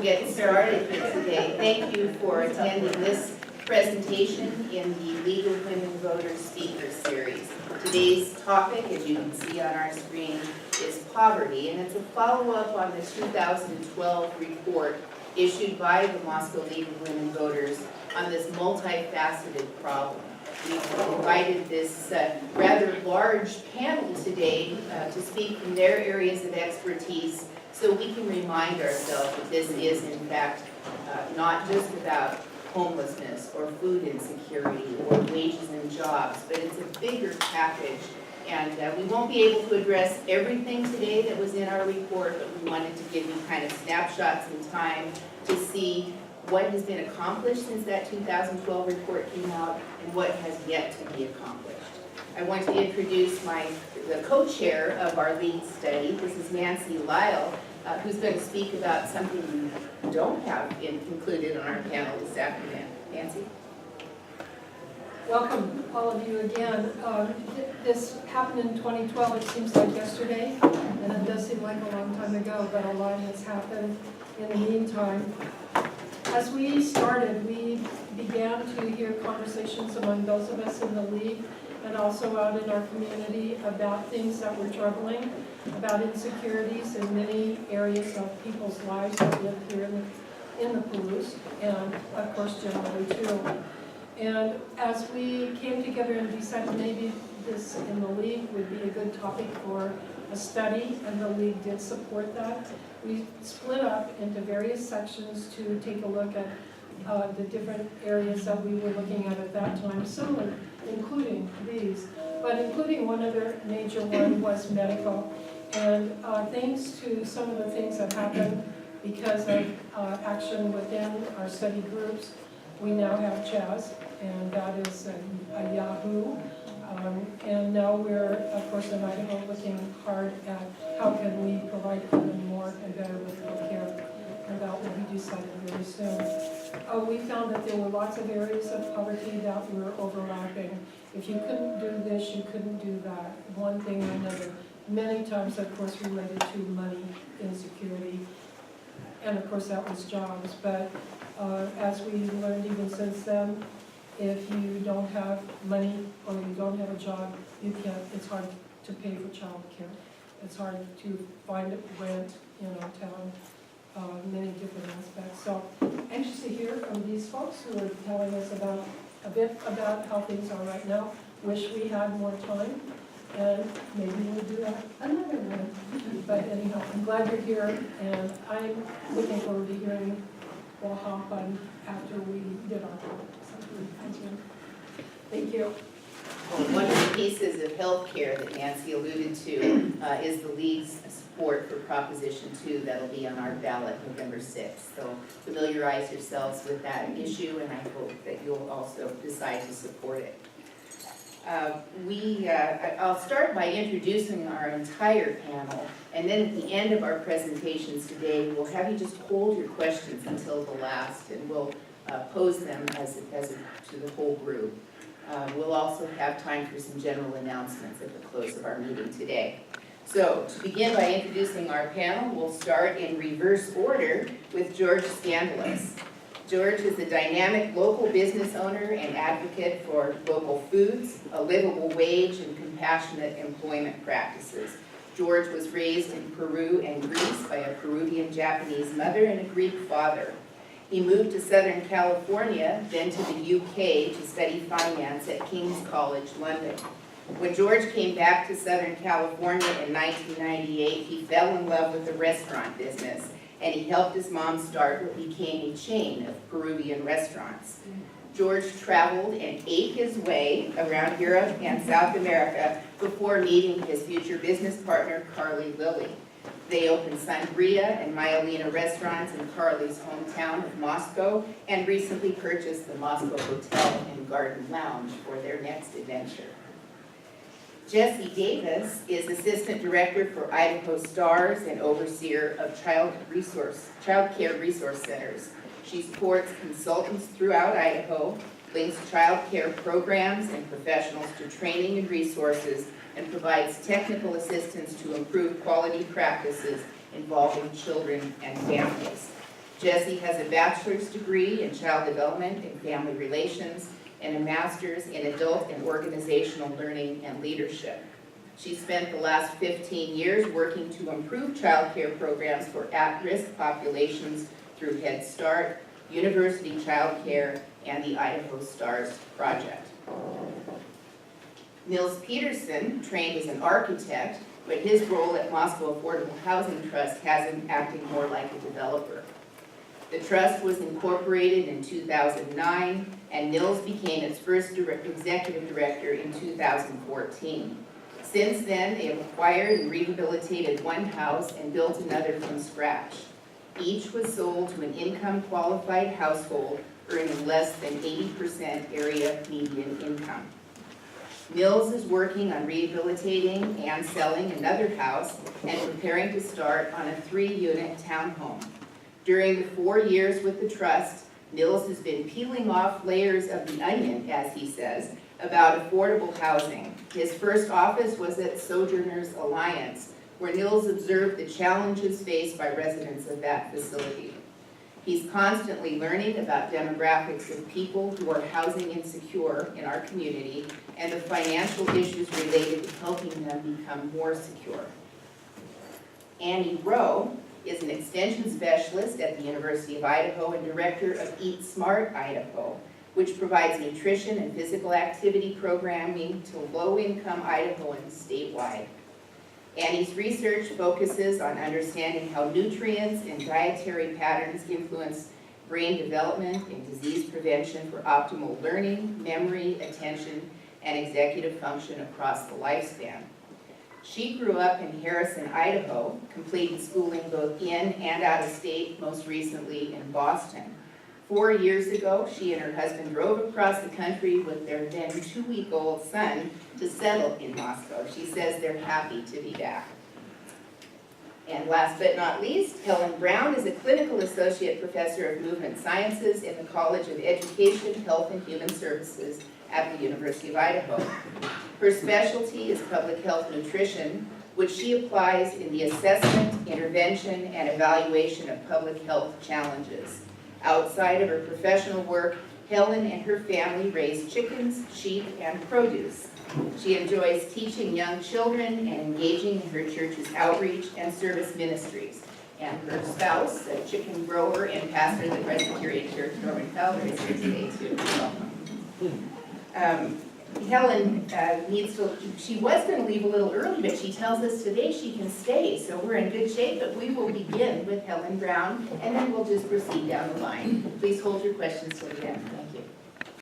We'll get started here today. Thank you for attending this presentation in the League of Women Voters Speaker Series. Today's topic, as you can see on our screen, is poverty, and it's a follow-up on the 2012 report issued by the Moscow League of Women Voters on this multifaceted problem. We've invited this rather large panel today to speak from their areas of expertise so we can remind ourselves that this is, in fact, not just about homelessness or food insecurity or wages and jobs, but it's a bigger package. And we won't be able to address everything today that was in our report, but we wanted to give you kind of snapshots in time to see what has been accomplished since that 2012 report came out and what has yet to be accomplished. I want to introduce the co-chair of our lead study. This is Nancy Lyle, who's going to speak about something we don't have included on our panel this afternoon. Nancy? Welcome, all of you again. This happened in 2012, it seems like yesterday, and it does seem like a long time ago, but a lot has happened in the meantime. As we started, we began to hear conversations among those of us in the League and also out in our community about things that were troubling, about insecurities in many areas of people's lives that live here in the Palouse, and of course generally too. And as we came together and decided maybe this in the League would be a good topic for a study, and the League did support that, we split up into various sections to take a look at the different areas that we were looking at that time, similar, including these, but including one other major one was medical. And thanks to some of the things that happened because of action within our study groups, we now have CHAZ, and that is a Yahoo. And now we're, of course, in Idaho looking hard at how can we provide even more and better medical care, and that will be decided very soon. We found that there were lots of areas of poverty that were overlapping. If you couldn't do this, you couldn't do that, one thing or another. Many times, of course, related to money insecurity, and of course that was jobs. But as we learned even since then, if you don't have money or you don't have a job, you can't, it's hard to pay for child care. It's hard to find rent in our town, many different aspects. So anxious to hear from these folks who are telling us about a bit about how things are right now. Wish we had more time, and maybe we'll do another one. But anyhow, I'm glad you're here, and I'm looking forward to hearing what happened after we did our talk. Thank you. Well, one of the pieces of health care that Nancy alluded to is the League's support for Proposition 2 that'll be on our ballot November 6th. So familiarize yourselves with that issue, and I hope that you'll also decide to support it. I'll start by introducing our entire panel, and then at the end of our presentations today, we'll have you just hold your questions until the last, and we'll pose them to the whole group. We'll also have time for some general announcements at the close of our meeting today. So, to begin by introducing our panel, we'll start in reverse order with George Scandalos. George is a dynamic local business owner and advocate for local foods, a livable wage, and compassionate employment practices. George was raised in Peru and Greece by a Peruvian-Japanese mother and a Greek father. He moved to Southern California, then to the UK to study finance at King's College, London. When George came back to Southern California in 1998, he fell in love with the restaurant business, and he helped his mom start what became a chain of Peruvian restaurants. George traveled and ate his way around Europe and South America before meeting his future business partner, Carly Lilly. They opened Sangria and Myelina restaurants in Carly's hometown of Moscow, and recently purchased the Moscow Hotel and Garden Lounge for their next adventure. Jessie Davis is Assistant Director for Idaho Stars and Overseer of Child Care Resource Centers. She supports consultants throughout Idaho, links child care programs and professionals to training and resources, and provides technical assistance to improve quality practices involving children and families. Jessie has a bachelor's degree in child development and family relations and a master's in adult and organizational learning and leadership. She spent the last 15 years working to improve child care programs for at-risk populations through Head Start, University Child Care, and the Idaho Stars Project. Nils Peterson trained as an architect, but his role at Moscow Affordable Housing Trust has him acting more like a developer. The trust was incorporated in 2009, and Nils became its first executive director in 2014. Since then, they have acquired and rehabilitated one house and built another from scratch. Each was sold to an income-qualified household earning less than 80% area median income. Nils is working on rehabilitating and selling another house and preparing to start on a 3-unit townhome. During the 4 years with the trust, Nils has been peeling off layers of the onion, as he says, about affordable housing. His first office was at Sojourners Alliance, where Nils observed the challenges faced by residents of that facility. He's constantly learning about demographics of people who are housing insecure in our community and the financial issues related to helping them become more secure. Annie Rowe is an extension specialist at the University of Idaho and director of Eat Smart Idaho, which provides nutrition and physical activity programming to low-income Idahoans statewide. Annie's research focuses on understanding how nutrients and dietary patterns influence brain development and disease prevention for optimal learning, memory, attention, and executive function across the lifespan. She grew up in Harrison, Idaho, completing schooling both in and out of state, most recently in Boston. 4 years ago, she and her husband drove across the country with their then 2-week-old son to settle in Moscow. She says they're happy to be back. And last but not least, Helen Brown is a clinical associate professor of movement sciences in the College of Education, Health, and Human Services at the University of Idaho. Her specialty is public health nutrition, which she applies in the assessment, intervention, and evaluation of public health challenges. Outside of her professional work, Helen and her family raise chickens, sheep, and produce. She enjoys teaching young children and engaging in her church's outreach and service ministries. And her spouse, a chicken grower and pastor of the Presbyterian Church, Norman Fowler, is here today too. Welcome. Helen she was going to leave a little early, but she tells us today she can stay, so we're in good shape, but we will begin with Helen Brown, and then we'll just proceed down the line. Please hold your questions till the end. Thank you.